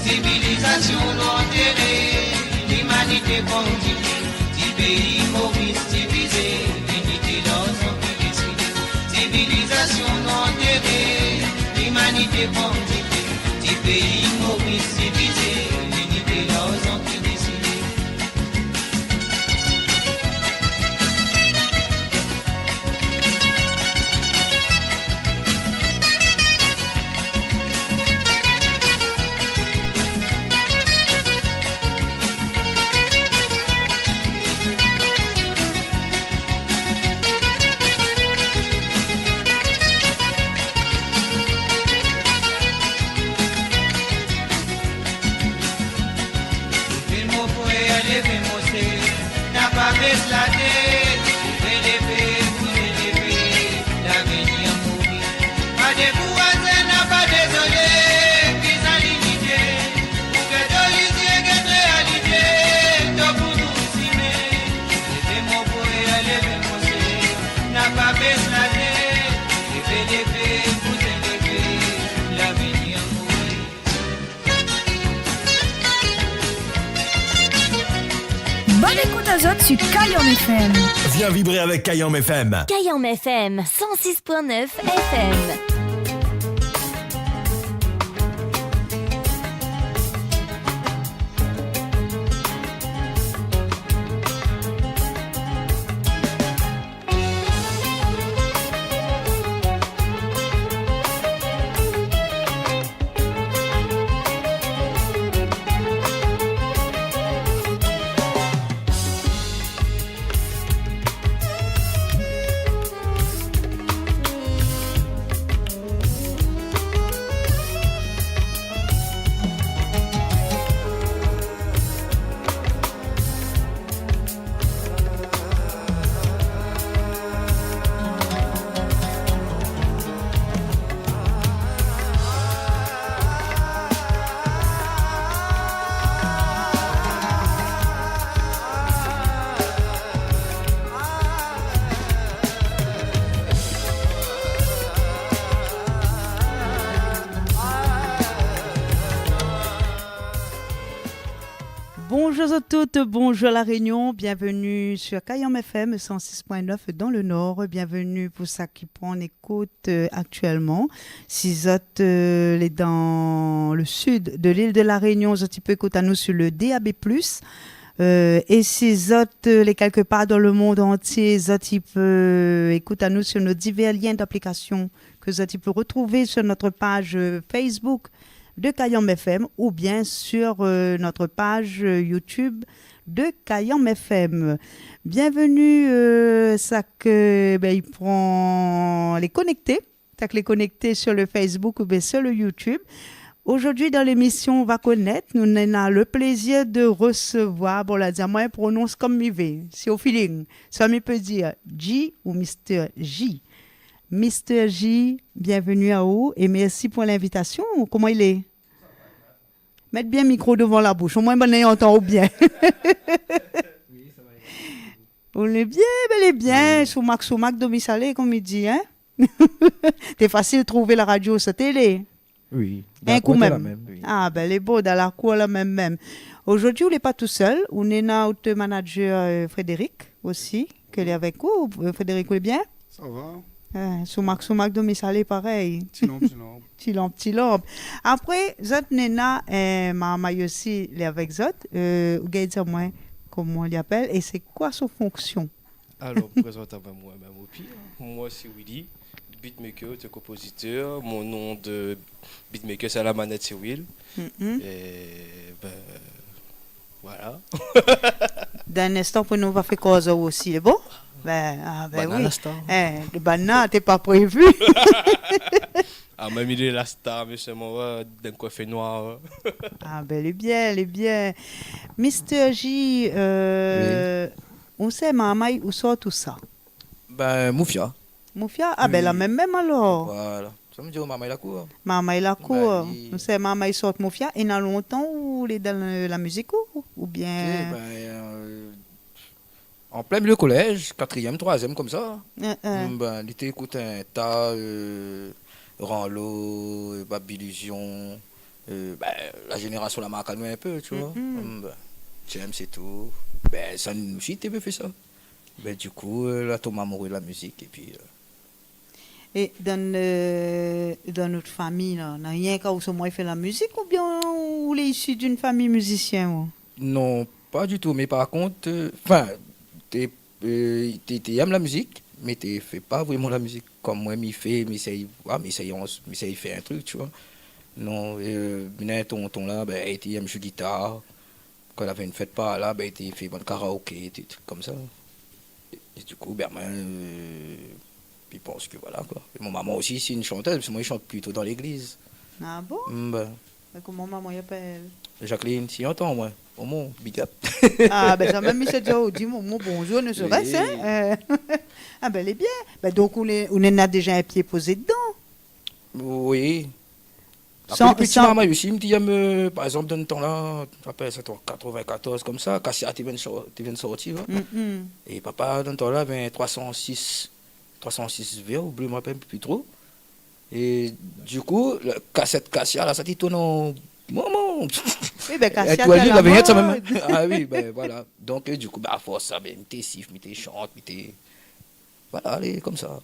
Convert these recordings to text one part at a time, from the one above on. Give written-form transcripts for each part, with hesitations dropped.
civilisation non enterrée, l'humanité continue, petit pays Maurice divisé, l'unité l'ensemble qui décide. Civilisation non enterrée, l'humanité continue, petit pays Maurice divisé, l'unité l'ensemble qui décide. Baisse la tête, lever, vous élever, l'avenir mourir. Pas de voisins, n'a pas désolé, qu'ils ont l'unité, pour que de l'idée que réalité, tout pour nous cimer. Levez mon poète, levez mon sœur, n'a pas baisse la tête, lever, vous élever, l'avenir mourir. Bonne écoute aux autres sur Kayam FM. Viens vibrer avec Kayam FM. Kayam FM 106.9 FM. Bonjour à toutes, bonjour à La Réunion, bienvenue sur Kayam FM 106.9 dans le Nord, bienvenue pour ça qui prend en écoute actuellement. Si vous êtes dans le sud de l'île de La Réunion, vous pouvez écouter à nous sur le DAB+. Et si vous êtes les quelque part dans le monde entier, vous pouvez écouter à nous sur nos divers liens d'application que vous pouvez retrouver sur notre page Facebook de Kayam FM ou bien sur notre page YouTube de Kayam FM. Bienvenue, ça que il prend les connecter, les connecter sur le Facebook ou bien sur le YouTube. Aujourd'hui dans l'émission on va connaître, nous avons le plaisir de recevoir, bon la dire moi je prononce comme je veux, c'est au feeling. Ça me peut dire G ou Mr. J. Mr. J, bienvenue à vous et merci pour l'invitation. Comment il est? Mettez bien le micro devant la bouche, au moins on entend bien. Oui, ça va. On est bien, bel et bien, sous Mac domicile, comme il dit. Hein? C'est facile de trouver la radio sur télé. Oui, un coup même. même oui. Ah, ben, les beaux, dans la cour la même. Aujourd'hui, on n'est pas tout seul. On est là, notre manager Frédéric aussi, qui est avec vous. Frédéric, vous allez bien? Ça va. Sous Mac domicile, pareil. Petit lampe. Après, Zot Nena, maman aussi, les avec Zot, vous allez dire moi comment on l'appelle et c'est quoi sa fonction? Alors, présente avec moi-même au pire. Moi, c'est Willy, beatmaker, compositeur. Mon nom de beatmaker, c'est à la manette, c'est Will. Et ben, voilà. D'un instant, pour nous, on va faire cause aussi, c'est bon? Ben oui. Le banana, t'es pas prévu. Ah, même il est la star, mais c'est moi, d'un coiffé noir. Ah, ben, elle est bien. Mr. J, Oui. on sait, maman, où sort tout ça? Ben, Moufia. Moufia? Ah, ben, la même alors. Voilà. Ça me dit, maman, il a court. Maman, il a court. Ben, On sait, maman, il sort Moufia. Et dans longtemps, ou il est dans la musique ou bien. En plein milieu collège, 4e, 3e, comme ça. Ben, il était écouté un tas, Ranlo, Babylusion, La génération la marque à nous un peu, tu vois. J'aime, c'est tout. Ça nous aussi, tu peux faire ça. Du coup, là, tombe amoureux de la musique. Et puis. Et dans notre famille, là, n'a rien qu'à où moi fait la musique ou bien vous êtes issu d'une famille musicienne? Non, pas du tout. Mais par contre, tu aimes la musique, mais tu fais pas vraiment la musique comme moi, mais essaye faire un truc, tu vois. Non, ton là, il aime jouer guitare. Quand il avait une fête par là, il fait bon karaoké, des trucs comme ça. Et du coup, il pense que voilà quoi. Et mon maman aussi, c'est une chanteuse, parce que moi, je chante plutôt dans l'église. Ah bon? Comment maman appelle? Jacqueline, si entend, moi. Au mon, big up. Ah, ça même, il s'est déjà dit, mon bonjour, ne serait-ce, hein? Ah, elle est bien. Donc, on a déjà un pied posé dedans. Oui. Après, petit maman aussi, me dit, par exemple, dans le temps là, après, c'est en 94, comme ça, Cassia, tu viens de sortir. Et papa, dans le temps là, 306 V, ou je ne me rappelle plus trop. Et du coup, la cassette Cassia, là, ça tourne en moment. Oui, Cassia, tu as la vignette, ça même. Ah oui, voilà. Donc, du coup, à force, ça, t'es siffle, t'es chante, t'es. Voilà, allez, comme ça.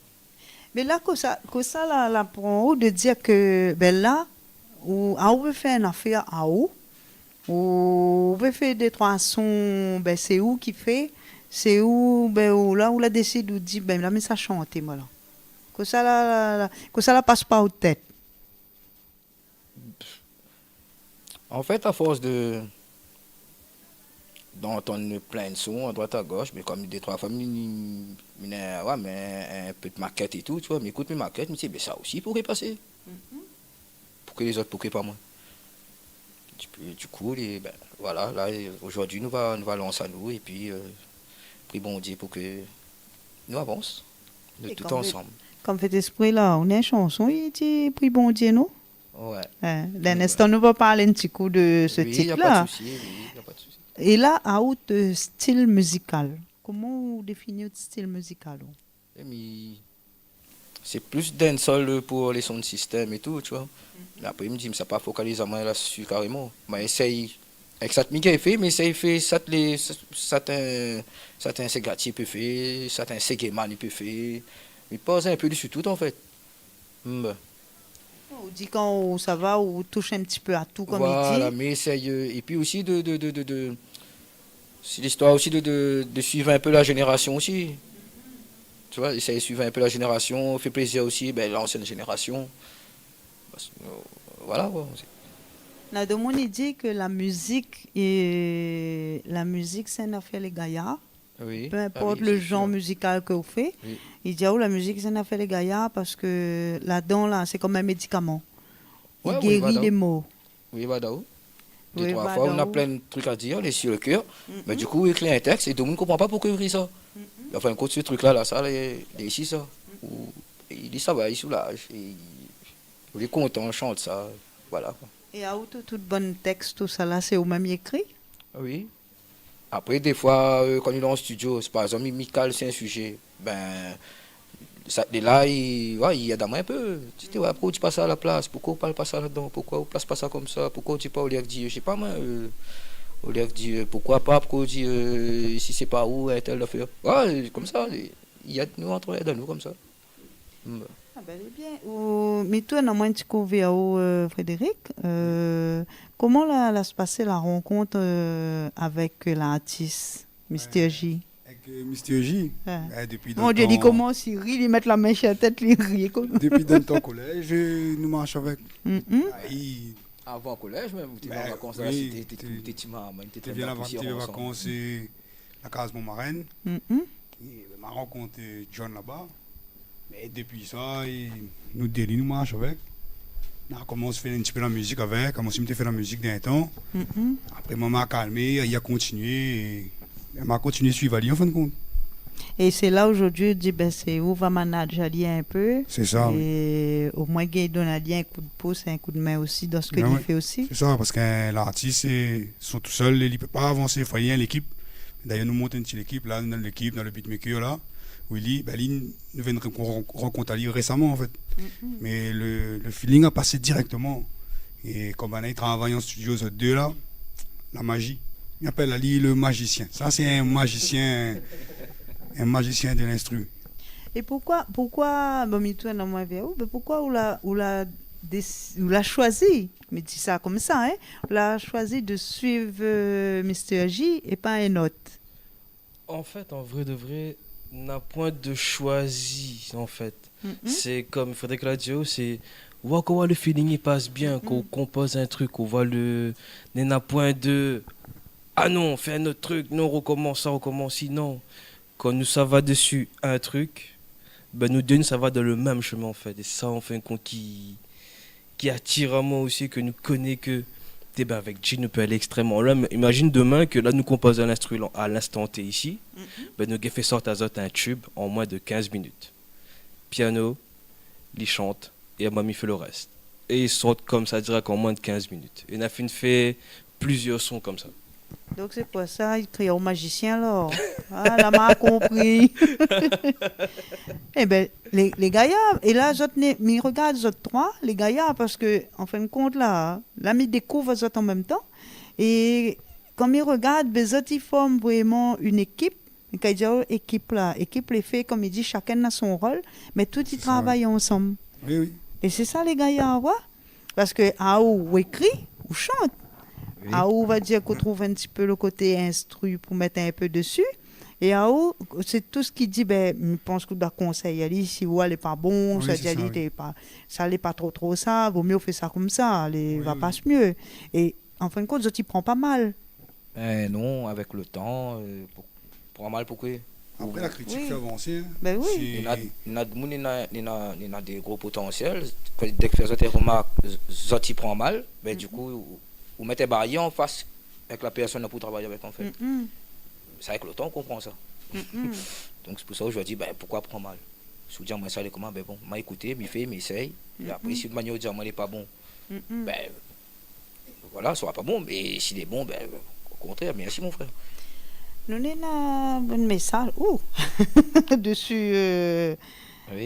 Mais là, que ça là, pour vous de dire que, là, on veut faire une affaire à où, on veut faire des 3 sons, c'est où qui fait, c'est où, là, on la décide, on dit, là, mais ça chante, moi, là. Que ça là passe pas aux têtes. En fait, à force d'entendre plein de sons à droite à gauche, mais comme des 3 familles, mais un peu de maquette et tout, tu vois, mais écoute mes maquettes, je me dis, ça aussi pourrait passer. Pour que les autres, pourquoi pas moi. Du coup, voilà, là, aujourd'hui, nous va lancer à nous, et puis, prie bon Dieu pour que nous avancions, tout ensemble. Comme fait esprit là, on a une chanson, il dit, prie bon Dieu, non? Ouais. L'instant, nous va parler un petit coup de ce titre-là. Il n'y a pas de souci. Et là, à autre style musical, comment vous définissez votre style musical? C'est plus dancehall pour les sons de système et tout, tu vois. Mais après, il me dit, mais ça pas focalisé à moi là-dessus carrément. Mais essaye, avec ça, Mika fait, mais essaye fait, certains Segati peut faire, certains Segeman peut faire. Mais pas un peu dessus tout en fait. On dit quand ça va, on touche un petit peu à tout comme il dit. Voilà, mais essaye. Et puis aussi c'est l'histoire aussi de suivre un peu la génération aussi. Tu vois, essayer de suivre un peu la génération, fait plaisir aussi, l'ancienne génération. Voilà. Là, de mon dit que la musique, c'est une affaire les gaillards. Oui. Peu importe le genre musical que vous faites. Oui. Il dit, la musique, c'est une affaire les gaillards parce que là-dedans, là, c'est comme un médicament. Il guérit les maux. Oui, Badao. 2-3 fois, on a plein de trucs à dire, les sur le cœur. Mais du coup, il écrit un texte et tout le monde ne comprend pas pourquoi il écrit ça. Enfin, quand ce truc-là, ça, il est ici, ça. Il dit ça va, il soulage. Il est content, on chante ça. Voilà. Et à tout bon texte, tout ça là, c'est au même écrit? Oui. Après, des fois, quand il est en studio, par exemple, Michael, c'est un sujet. Là, il aide un peu. Tu dis, pourquoi tu passes ça à la place? Pourquoi on ne parle pas ça là-dedans? Pourquoi on ne place pas ça comme ça? Pourquoi tu ne pas au lieu de dire, je sais pas moi, au lieu de dire, pourquoi pas? Pourquoi on dit, si c'est pas où, tel affaire? Comme ça, il y a nous entre nous comme ça. Bien. Mais toi, on a moins de Frédéric. Comment là se passait la rencontre avec l'artiste, Mr. J? Avec Mr. J. Depuis mon Dieu, dit comment Cyril, il met la main sur la tête, il rit. Depuis dans ton collège, nous marchons avec. Avant le collège, même, tu étais en vacances, tu viens les vacances à Case Montmarine. Ma rencontre John là-bas. Mais depuis ça, nous marchons avec. On a commencé à faire un petit peu la musique avec, commencé à faire la musique d'un temps. Après, maman a calmé, il a continué. Elle m'a continué à suivre Ali en fin de compte. Et c'est là aujourd'hui, je dis, c'est où va manager Ali un peu. C'est ça. Et au moins, il donne Ali un coup de pouce et un coup de main aussi dans ce qu'il fait aussi. C'est ça, parce que l'artiste, ils sont tout seuls, il ne peut pas avancer, il faut y avoir l'équipe. D'ailleurs, nous montons une petite équipe, là, dans l'équipe, dans le beatmaker, là. Willy, nous venons de rencontrer Ali récemment, en fait. Mais le feeling a passé directement. Et comme on travaille en studio, ces deux là, la magie. Il appelle Ali le magicien. Ça, c'est un magicien de l'instru. Et pourquoi, pourquoi on l'a choisi, mais dis ça comme ça, hein, on l'a choisi de suivre Mr. J et pas un autre? En fait, en vrai de vrai, n'a point de choisi, en fait. C'est comme Frédéric l'a dit, c'est comment le feeling il passe bien, qu'on compose un truc, on voit n'a point de ah non, on fait un autre truc, non, on recommence, non. Quand nous ça va dessus un truc, ben nous deux ça va dans le même chemin en fait. Et ça, en fin de compte, qui attire à moi aussi, que nous connaît que ben avec G nous peut aller extrêmement là. Imagine demain que là nous composons un instrument à l'instant T ici, ben nous fait sortir un tube en moins de 15 minutes. Piano, il chante et Mamie fait le reste. Et ils sortent comme ça direct en moins de 15 minutes. Et Nafine fait plusieurs sons comme ça. Donc c'est quoi ça? Il crie au magicien là. Ah, la m'a compris. Eh bien, les gaillards, et là, je regarde les autres trois, les gaillards, parce que, en fin de compte, là, ils découvrent les autres en même temps. Et comme ils regardent, les autres, ils forment vraiment une équipe. Équipe les fait, comme il dit, chacun a son rôle, mais tous ils travaillent ensemble. Oui, oui. Et c'est ça, les gaillards, ouais. Parce que, ou écrit, ou chante. Oui. On va dire qu'on trouve un petit peu le côté instru pour mettre un peu dessus. Et c'est tout ce qui dit, je pense qu'on doit conseiller, si elle n'est pas bon, oui, ça n'est pas trop ça, vaut mieux faire ça comme ça, va pas mieux. Et en fin de compte, tu prends pas mal. Non, avec le temps, prend mal pourquoi? Après, la critique fait avancer. Ben oui. Il y a des gros potentiels. Dès que les remarques, ils prennent mal, du coup, vous mettez des barrières en face avec la personne pour travailler avec en fait. C'est avec le temps qu'on comprend ça. Donc c'est pour ça que je dis, pourquoi prendre mal? Si vous dites, moi ça allait comment? Bon, m'a écouté, m'y fait, m'essaye. Et après, si de manière dire, moi il n'est pas bon, voilà, ça sera pas bon. Mais s'il est bon, au contraire, merci mon frère. Nous avons un message dessus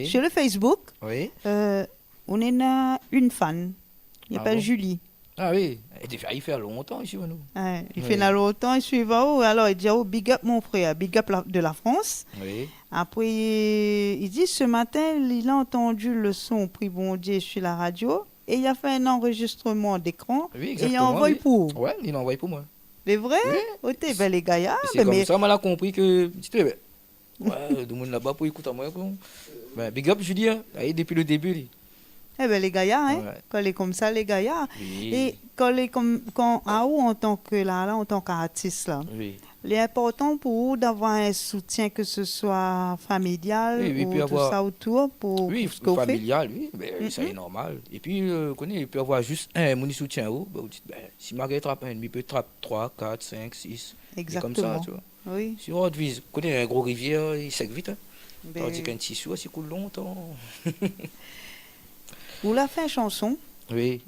sur le Facebook. Oui. On a une fan. Il s'appelle Julie. Ah oui, il fait longtemps ici, nous. Il fait longtemps, il suit alors il dit big up mon frère, big up de la France. Oui. Après, il dit ce matin, il a entendu le son Prie bon Dieu sur la radio et il a fait un enregistrement d'écran. Oui, et il envoie pour. Ouais, il envoie pour moi. C'est vrai? Oui. Les gars, c'est comme ça, on a compris que ouais, tout le monde là-bas pour écouter moi. Big up, je dis, depuis le début. Les gaillards, quand elle est comme ça, les gaillards. Oui. Et quand elle est comme en tant qu'artiste, là, il est important pour vous d'avoir un soutien, que ce soit familial ou tout ça autour pour ce que vous faites. Familial, oui, ça est normal. Et puis, il peut y avoir juste un soutien. Si Marguerite trappe un, il peut trappe 3, 4, 5, 6. Exactement. Comme ça, tu vois. Oui. Si on vise, un gros rivière, il sec vite. Tandis qu'un tissu, il coule longtemps. Vous l'avez fait une chanson. Oui.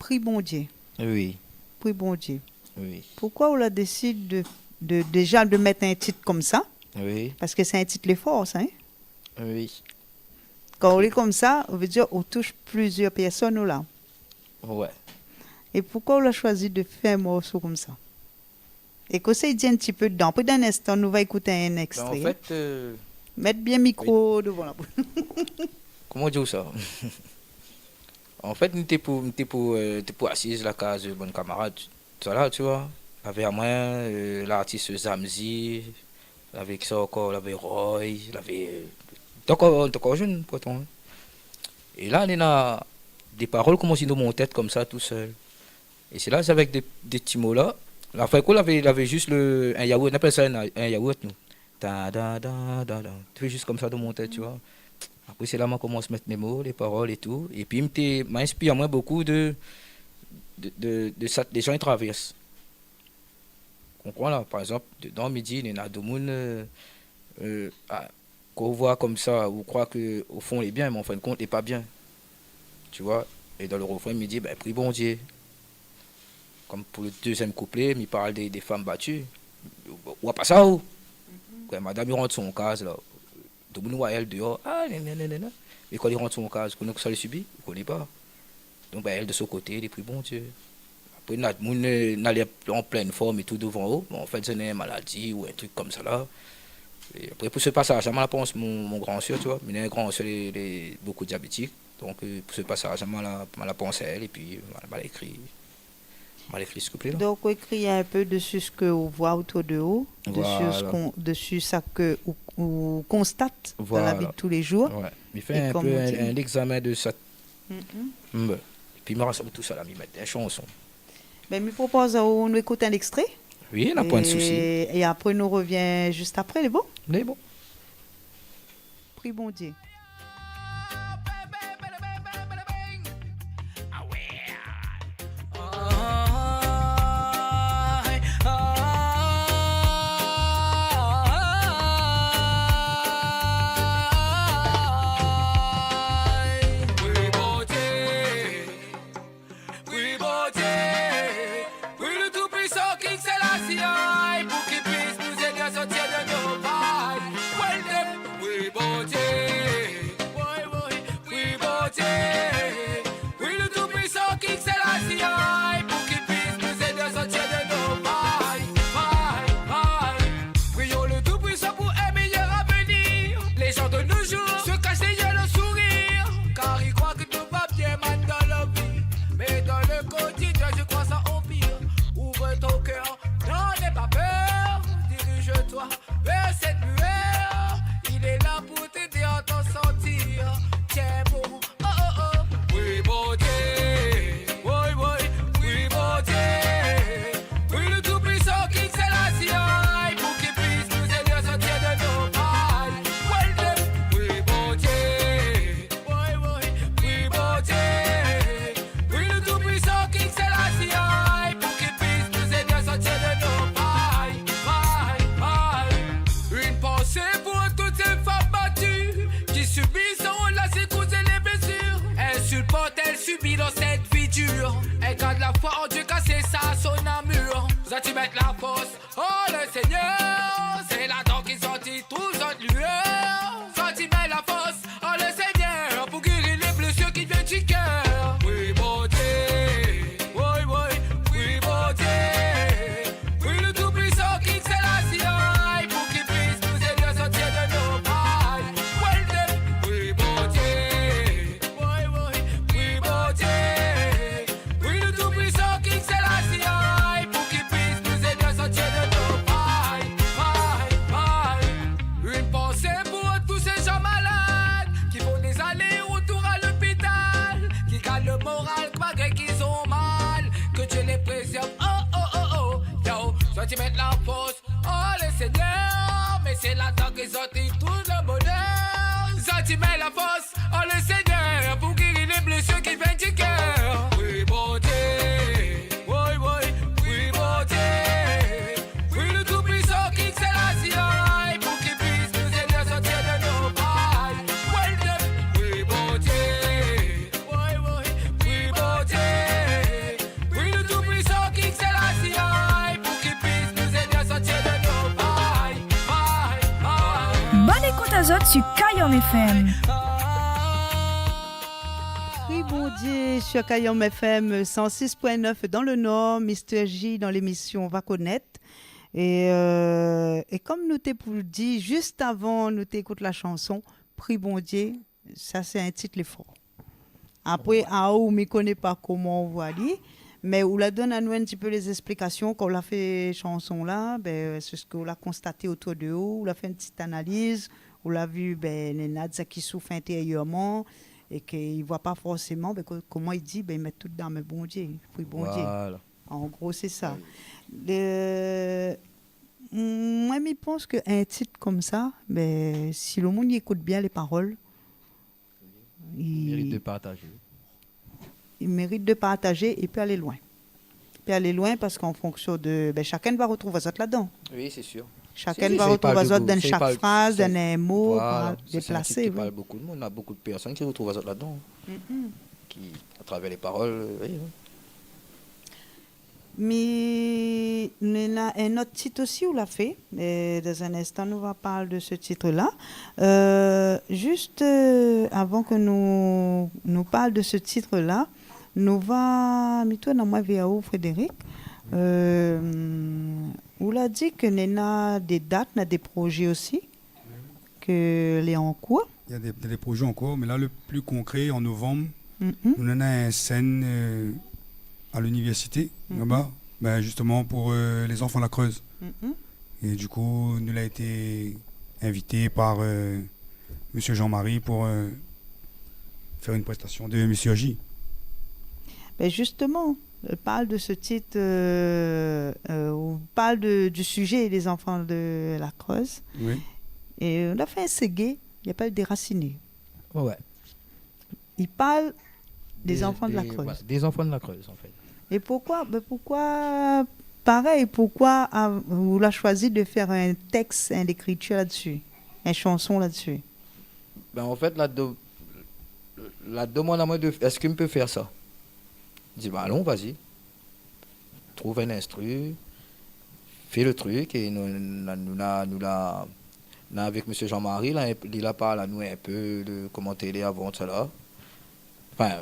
Prie bon Dieu. Oui. Prie bon Dieu. Oui. Pourquoi on a décidé déjà de mettre un titre comme ça? Oui. Parce que c'est un titre fort, ça. Oui. Quand on est comme ça, on veut dire qu'on touche plusieurs personnes là. Ouais. Et pourquoi on a choisi de faire un morceau comme ça? Et qu'on s'est dit un petit peu dedans. Puis d'un instant, nous va écouter un extrait. En fait... Mettre bien micro devant la bouche. Comment dire ça? En fait, nous étions pour assise la case de bonne camarade. Ça là, tu vois. Avec à moi, l'artiste Zamzi, avec ça encore, avec Roy, avec. Encore jeune, pourtant. Et là, on a des paroles comme si dans mon tête, comme ça, tout seul. Et c'est là, c'est avec des petits mots là. La fois qu'on avait juste un yaourt, on appelle ça un yaourt, nous. Tu fais juste comme ça dans mon tête, tu vois. Après, c'est là que je commence à mettre mes mots, les paroles et tout. Et puis, m'inspire moi beaucoup de ça, des gens qui traversent. Tu comprends là? Par exemple, dans midi, il y a des gens qu'on voit comme ça, ou croit qu'au fond, il est bien, mais en fin de compte, il n'est pas bien. Tu vois? Et dans le refrain, il me dit, prie bon Dieu. Comme pour le deuxième couplet, il parle des femmes battues. Ou pas ça, ou? Quand madame il rentre son case là, tout le monde voit elle dehors, mais quand il rentre son case, connaît que ça le subit, il ne connaît pas. Donc, elle, de son côté, elle est pris bon Dieu. Après, nous allait en pleine forme et tout devant eux. Bon, en fait, c'est une maladie ou un truc comme ça là. Et après, pour ce passage, je pense mon grand soeur, tu vois. Mais un grand soeur, il est beaucoup diabétique. Donc, pour ce passage, je la pense à elle et puis, je l'ai écrit. Ce couplet, donc, on écrit un peu dessus ce que vous voit autour de vous, dessus ça que vous constate dans la vie de tous les jours. Ouais. Il fait un peu un examen de ça. Et puis, il me rassemble tout ça là, il met des chansons. Ben, je propose qu'on nous écoute un extrait. Oui, on n'a pas de souci. Et après, nous revient juste après, les bons? Les bons. Prie bon Dieu. Sur Kayom FM. Oui, bon Dieu, sur Kayom FM 106.9 dans le Nord, Mr. J dans l'émission On va connaître. Et comme nous t'ai dit, juste avant nous t'écoute la chanson, Prie bon Dieu, ça c'est un titre fort. Après, on ne connaît pas comment on va dire, mais on la donne à nous un petit peu les explications. Quand on a fait chanson là, ben, c'est ce qu'on a constaté autour de nous, on a fait une petite analyse. On l'a vu, les Nadia qui souffrent intérieurement et qu'ils ne voient pas forcément. Comment il dit, ils mettent tout dans le bon Dieu. Puis bon Dieu. En gros, c'est ça. Moi, je pense qu'un titre comme ça, si le monde écoute bien les paroles, il mérite de partager. Il mérite de partager et puis aller loin. Puis aller loin parce qu'en fonction de... chacun va retrouver ça là-dedans. Oui, c'est sûr. Chacun va retrouver ça dans chaque phrase, dans un mot, déplacé. Il parle beaucoup de monde. On a beaucoup de personnes qui retrouvent ça là-dedans. Qui, à travers les paroles, oui. Mais il y a un autre titre aussi où l'a fait. Et dans un instant, nous va parler de ce titre-là. Juste avant que nous parlions de ce titre-là, nous va, toi, dans moi, via Frédéric, vous l'a dit que nous avons des dates, des projets aussi, que les en cours. Il y a des projets en cours, mais là, le plus concret, en novembre, nous avons une scène à l'université, là-bas, ben, justement pour les enfants de la Creuse. Et du coup, nous avons été invités par M. Jean-Marie pour faire une prestation de M. J. Ben justement, on parle de ce titre, on parle du sujet des enfants de la Creuse. Oui. Et on a fait un ségué, il s'appelle Déraciné. Ouais. Il parle des enfants de la Creuse. Voilà, des enfants de la Creuse, en fait. Et pourquoi pareil, pourquoi vous l'avez choisi de faire un texte, une écriture là-dessus, une chanson là-dessus? Ben, en fait, la demande à moi de est-ce qu'il me peut faire ça? Je dis, ben allons, vas-y. Trouve un instru, fais le truc, et nous avec M. Jean-Marie, là, il a parlé à nous un peu de comment t'aider avant cela. Enfin,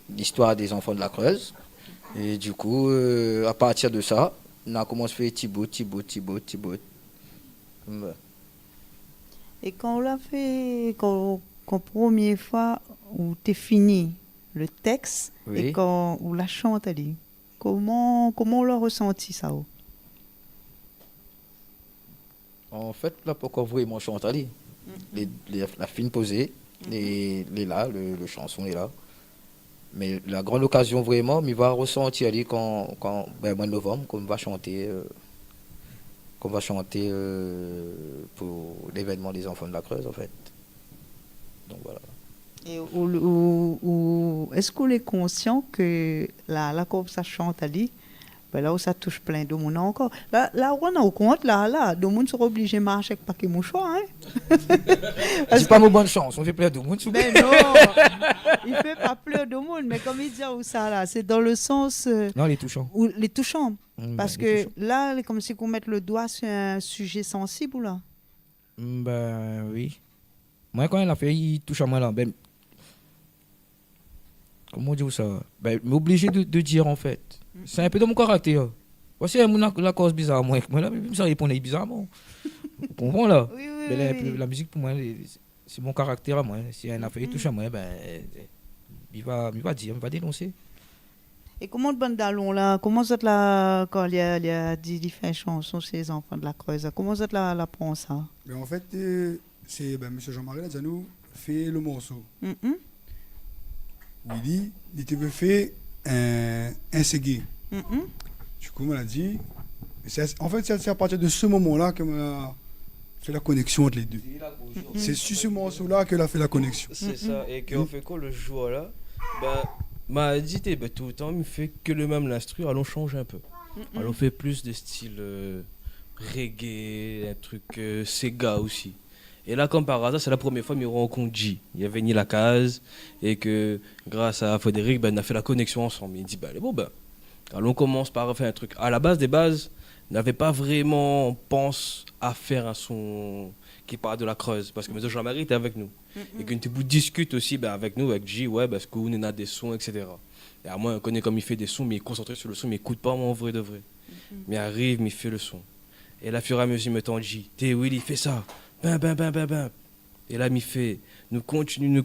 l'histoire des enfants de la Creuse. Et du coup, à partir de ça, on a commencé à faire Thibaut. Et quand on l'a fait, quand première fois où tu fini le texte, oui. Et quand on la chante, comment on l'a ressenti ça? En fait, là, pourquoi vraiment chanter, la fine posée, le chanson est là. Mais la grande occasion vraiment, il va ressentir quand ben, mois de novembre, qu'on va chanter pour l'événement des enfants de la Creuse, en fait. Donc voilà. Et est-ce qu'on est conscient que là comme ça chante ben là où ça touche plein de monde encore. Là on a au compte, là, de monde sera obligé de marcher avec paquet mouchoir, hein. C'est pas mon bonne chance, on fait plein de monde. Mais non, il fait pas plein de monde, mais comme il dit où ça là, c'est dans le sens. Non, les touchants. Les touchants. Parce les que touchants. là, comme si qu'on mette le doigt sur un sujet sensible là. Ben oui. Moi, quand il a fait, il touche à moi là. Ben, comment on dit ça? Ben, m'obligé de dire en fait. C'est un peu de mon caractère. Voici la cause bizarre, moi là, ça répondait bizarrement. Vous comprenez là? Oui, Ben, la musique pour moi, c'est mon caractère à moi. Si un affaire touche à moi, ben, il va dire, il va dénoncer. Et comment le bande d'allons là, comment ça là, quand il a dit il fait une chanson sur les enfants de la Creuse, comment ça la prend ça? Mais en fait, c'est M. Jean-Marie là, nous fait le morceau. Il dit, il te veut faire un ségué. Du coup, on a dit, en fait, c'est à partir de ce moment-là qu'on a fait la connexion entre les deux. C'est sur ce morceau-là qu'elle a fait la connexion. C'est ça, et qu'on fait quoi le jour-là? Ben, m'a dit, tout le temps, il fait que le même l'instru, allons changer un peu. Allons faire plus de style reggae, un truc Sega aussi. Et là, comme par hasard, c'est la première fois que je rencontre G. Il y avait ni la case, et que grâce à Frédéric, ben, on a fait la connexion ensemble. Il dit, ben, bon, ben, allons commence par faire un truc. À la base des bases, on n'avait pas vraiment pensé à faire un son qui parle de la Creuse, parce que M. Jean-Marie était avec nous. Et que nous discute aussi ben, avec nous, avec G, ouais, parce qu'on a des sons, etc. Et à moi, on connaît comme il fait des sons, mais il est concentré sur le son, mais il n'écoute pas moi en vrai de vrai. Mais il arrive, mais il fait le son. Et là, au fur et à mesure, il me tend G, Willy, fais ça. Ben. Et là, il fait, nous continue.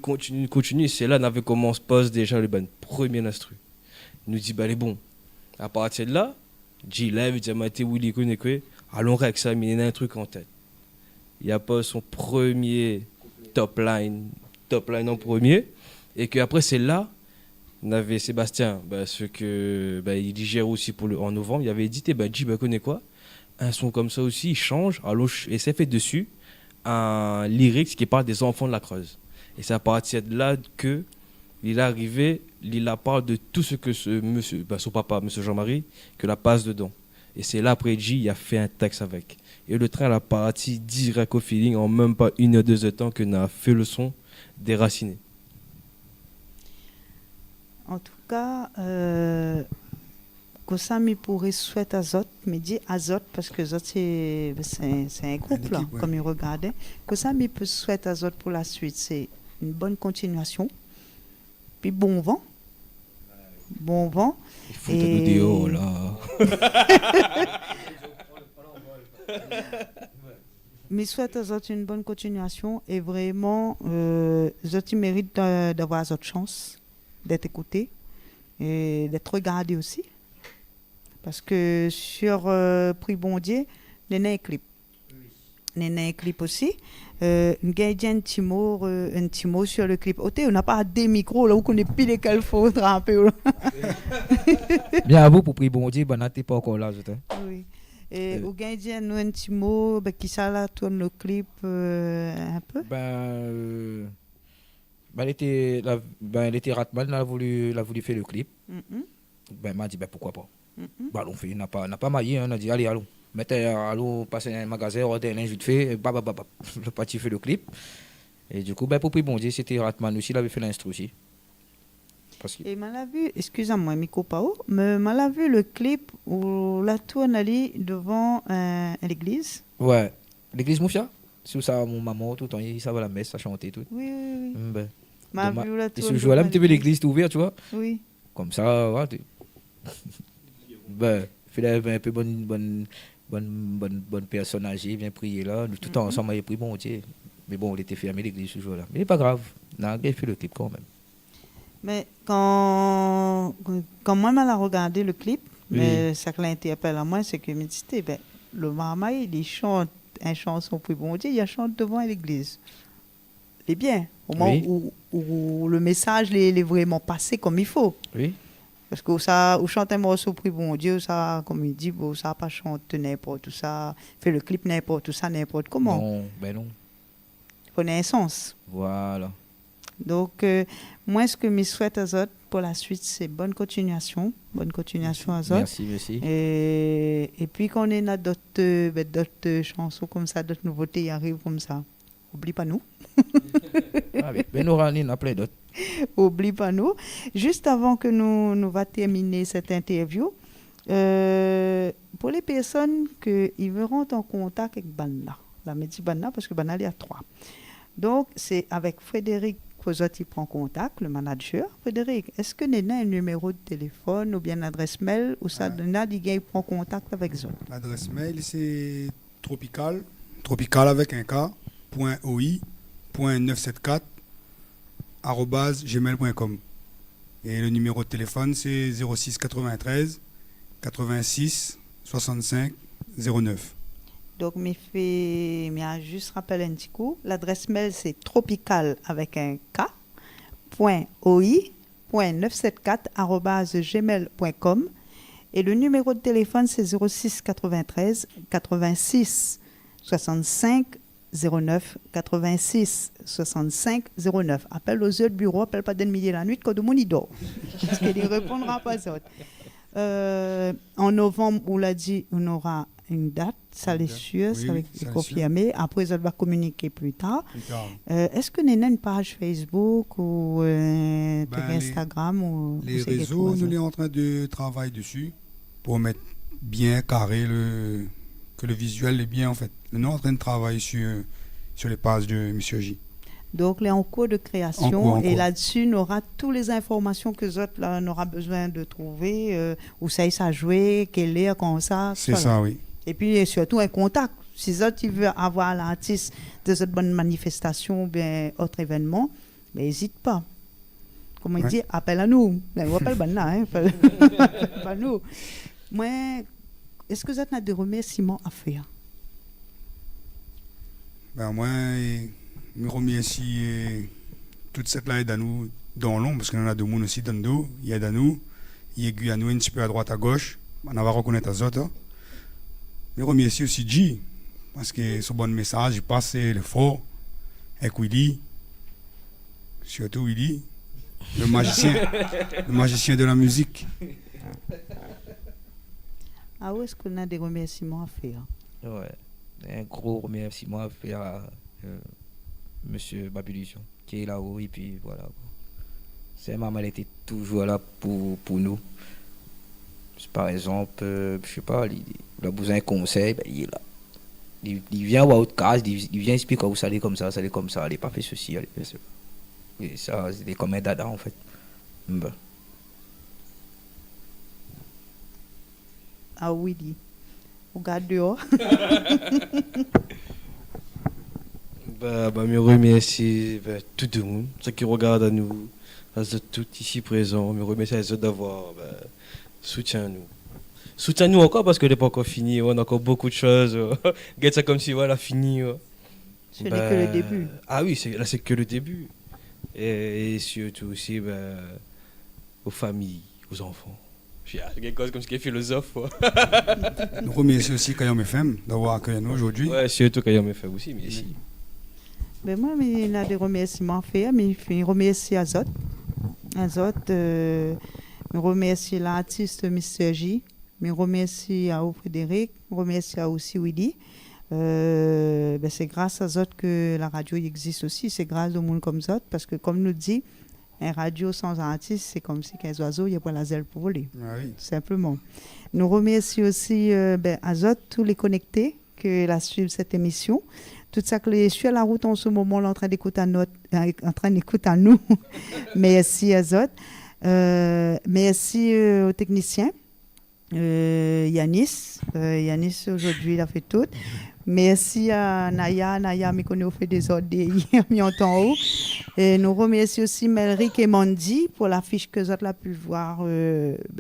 Et c'est là, on avait commencé, pose déjà le premier instru. Il nous dit, ben, allez, bon. À partir de là, G lève, il dit, Maté, Willy, allons avec ça, mais il a un truc en tête. Il a pas son premier top line en premier. Et qu'après, c'est là, on avait Sébastien, ce que il digère aussi en novembre. Il avait édité, G, connaît quoi? Un son comme ça aussi, il change. Et c'est fait dessus un lyrique qui parle des enfants de la Creuse. Et c'est à partir de là que il est arrivé, il a parlé de tout ce que son papa, M. Jean-Marie, que la passe dedans. Et c'est là, après G, il a fait un texte avec. Et le train a parti direct au feeling, en même pas 1 ou 2 heures de temps qu'on a fait le son déraciné. En tout cas, que ça me pourrait souhaiter à Zot, me dit à Zot, parce que Zot c'est un groupe là, comme il regardait. Que ça me peut souhaiter à Zot pour la suite, c'est une bonne continuation, puis bon vent. bon vent. Il faut de dehors, là. Mais souhaite aux autres une bonne continuation et vraiment, les autres méritent d'avoir cette chance d'être écoutés et d'être regardés aussi. Parce que sur Prix Bondier, il y a un clip. Il y a un clip aussi. Un petit mot sur le clip. On n'a pas des micros là où on est pile qu'il faut tremper. Bien à vous pour Prix Bondier, ben n'êtes pas encore là, je Oui. Et au gardien, nous un petit mot, qui ça là tourne le clip un peu. Elle était Ratman, elle a voulu faire le clip. Ben m'a dit pourquoi pas. On fait, n'a pas maillé, on a dit allez allons. Allons passer dans un magasin, on a un vite fait, le parti fait le clip. Et du coup pour Prix Bondier, c'était Ratman aussi, il avait fait l'instru aussi. Et m'a vu, excusez-moi, Miko Pao, m'a vu le clip où la tourne allait devant l'église. Ouais, l'église Moufia. C'est où ça, mon maman, tout le temps, il savait la messe, ça chantait tout. Oui. M'a vu la tourne. Et ce jour-là, un petit peu l'église ouverte, tu vois. Oui. Comme ça, ouais. Il avait un peu bonne personne âgée, bien prier là. Tout le temps ensemble, il a pris bon Dieu. Mais bon, il était fermé l'église ce jour-là. Mais c'est pas grave, on a fait le clip quand même. Mais quand moi, je regardé le clip, mais ça qui l'interpelle à moi, c'est que le maman, il chante une chanson pour bon Dieu, il chante devant l'église. C'est bien, au moment où le message est vraiment passé comme il faut. Oui. Parce que ça, chante un morceau pour bon Dieu, ça, comme il dit, ça pas chante n'importe tout ça, fait le clip n'importe tout ça, n'importe comment. Non, non. Il faut un sens. Voilà. Donc, moi, ce que je souhaite aux autres pour la suite, c'est bonne continuation aux autres. Merci. Et puis, quand on est d'autres chansons comme ça, d'autres nouveautés qui arrivent comme ça, oublie pas nous. Nous on a plein d'autres. Oublie pas nous. Juste avant que nous va terminer cette interview, pour les personnes qui verront en contact avec Banna, la médecine Banna, parce que Banna, il y a 3. Donc, c'est avec Frédéric qui prend contact, le manager. Frédéric, est-ce que vous avez un numéro de téléphone ou bien une adresse mail ou ça prend contact avec eux? L'adresse mail, c'est tropical avec un K, .oi.974 @gmail.com. Et le numéro de téléphone, c'est 06 93 86 65 09. Donc, juste rappelle un petit coup. L'adresse mail, c'est tropical avec un K, .oi.974 @gmail.com. Et le numéro de téléphone, c'est 06 93 86 65 09 86 65 09. Appelle aux heures de bureau, appelle pas d'un midi la nuit quand tout le monde dort. Parce qu'il ne répondra pas aux autres. En novembre, on l'a dit, on aura une date, ça l'est sûr, ça va être confirmé. Après, ça va communiquer plus tard. Est-ce que nous avons une page Facebook ou Instagram ou les réseaux, nous sommes en train de travailler dessus pour mettre bien carré que le visuel est bien en fait. Nous sommes en train de travailler sur les pages de M. J. Donc, là, en cours de création, et là-dessus, on aura toutes les informations que les autres, là, on aura besoin de trouver, où ça a joué, quelle heure, comme ça. C'est ça, oui. Et puis, surtout, un contact. Si les autres veulent avoir l'artiste de cette bonne manifestation ou bien autre événement, mais n'hésite pas. Comme il dit, appelle à nous. On appelle Banna, appelle à nous. Moi, est-ce que vous avez des remerciements à faire? Moi, je remercie toute cette aide à nous dans l'ombre, parce qu'il y en a de monde aussi dans le dos. Il y a à nous, il y a à nous un petit peu à droite, à gauche. On va reconnaître les autres. Je remercie aussi G, parce que ce bon message, il passe le fort avec Willy, surtout Willy, le magicien de la musique. Ah, où est-ce qu'on a des remerciements à faire? Ouais, un gros remerciement à faire à Monsieur Babulution, qui est là-haut, et puis voilà. C'est maman, elle était toujours là pour nous. Par exemple, je sais pas, il a besoin d'un conseil, il est là. Il vient voir autre case, il vient expliquer où ça allait comme ça, allait pas fait ceci, allait fait ça. Et ça, c'était comme un dada en fait. à Willy. Regarde dehors. Me remercie tout le monde, ceux qui regardent à nous, à tout ici présent. Me remercie à eux d'avoir soutien nous. Soutiens-nous encore parce que n'est pas encore fini. On a encore beaucoup de choses. Regarde ça comme si voilà fini. Ce n'est que le début. Ah oui, là c'est que le début. Et surtout aussi aux familles, aux enfants. Quelque chose comme ce qui est philosophe. Nous remercions aussi Kayom FM d'avoir accueilli nous aujourd'hui. Ouais, surtout Kayom FM aussi, mais ici. Ben moi, il y a des remerciements à faire, mais je remercie Azot. Azot, je remercie l'artiste Mr. J. Je remercie à Frédéric, je remercie aussi Willy. C'est grâce à Zot que la radio existe aussi, c'est grâce au monde comme Zot, parce que comme nous dit, une radio sans artiste, c'est comme si qu'un oiseau, il n'y a pas la zèle pour voler, oui. simplement. Nous remercions aussi à Zot, tous les connectés qui la suivent cette émission. Tout ça que je suis à la route en ce moment, là, en train d'écouter à nous. Merci à Zot. Merci aux techniciens. Yanis aujourd'hui il a fait tout. Merci à Naya, me connaît au fait des ordres hier, mis en temps haut. Et nous remercions aussi Melric et Mandy pour l'affiche que vous avez pu voir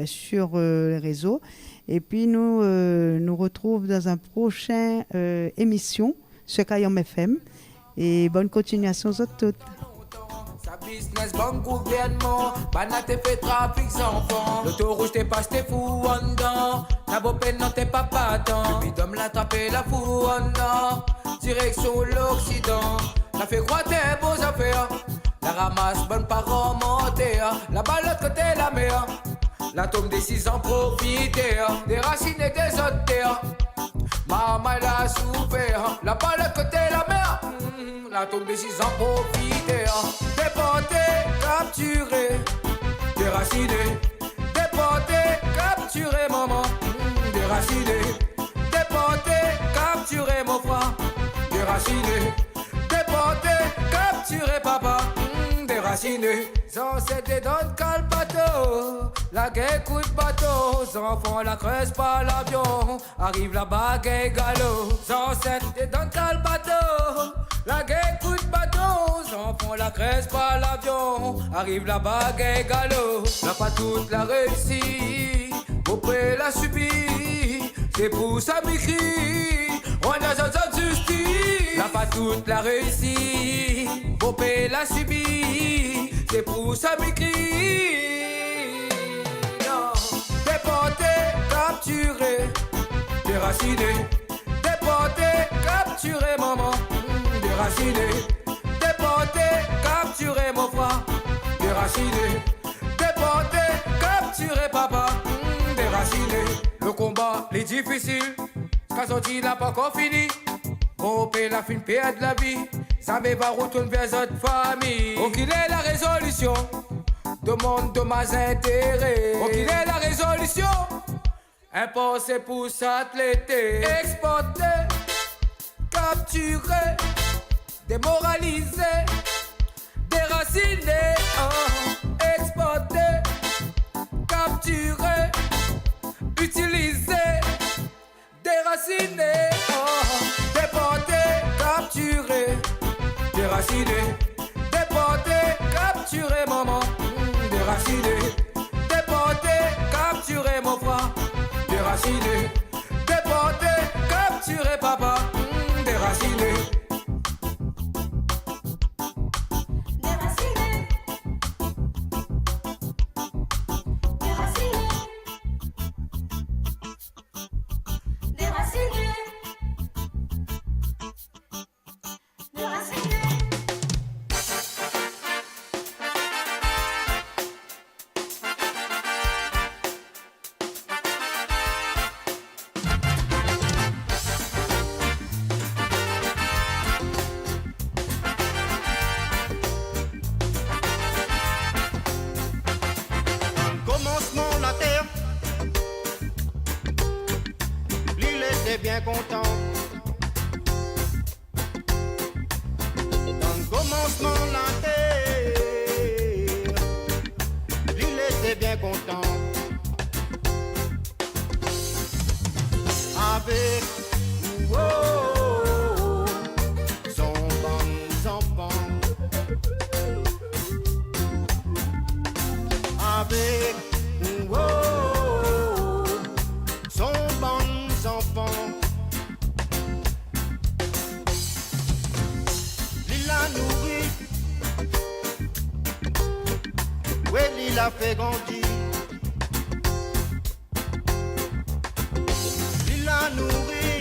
sur les réseaux. Et puis nous retrouvons dans un prochain émission sur Kayom FM. Et bonne continuation à toutes. Business, banque, gouvernement, banat t'es fait trafic sans fond. L'auto rouge t'es pas, t'es fou en dedans. La beau peine non t'es pas patent. Puis d'homme l'attraper la fou en dedans. Direction l'Occident. La fait croire tes beaux affaires. La ramasse, bonne parole montée. La balotte côté la mer. La tombe des 6 ans profiter. Des racines et des autres terres. Maman elle a souffert. La balotte côté la mer. La tombe des 6 ans profiter. Déporté, capturé, déraciné. Déporté, capturé, maman, déraciné. Déporté, capturé, mon frère, déraciné. Déporté, capturé, papa, déraciné. Sans c'était dans le calbato, la guerre coup de bateau. Enfants la creuse par l'avion, arrive la baguette galop. Sans c'était dans le calbato, la guerre coup de bateau. Enfants la creuse par l'avion, arrive la baguette galop. N'a pas toute la réussi, auprès la subit. C'est pour ça m'écrit, on a sa justice. N'a pas toute la réussi, auprès la subit. C'est pour ça m'écrit. Déporté, capturé, déraciné. Déporté, capturé, maman, déraciné. Déporté, capturé, mon frère, déraciné. Déporté, capturé, papa, déraciné. Le combat est difficile, Kazotti n'a pas encore fini. Mon père la fin perdre la vie, ça me va retourner vers notre famille. Oh, qu'il est la résolution, demande de mes intérêts. Oh, qu'il est la résolution, imposé pour s'athléter. Exporter, capturer, démoraliser, déraciner. Exporter, capturer, utiliser, déraciner. Déporter, capturer, déraciner. Déporter, capturer, maman, déraciner. Déporter, capturer, mon frère, déraciner. Déporter, capturer, papa, déraciner. Bien content. Dans le commencement de la terre, il était bien content. avec oh, oh, oh, son bons enfants. Il a nourri, oui, il a fait grandir. Il a nourri.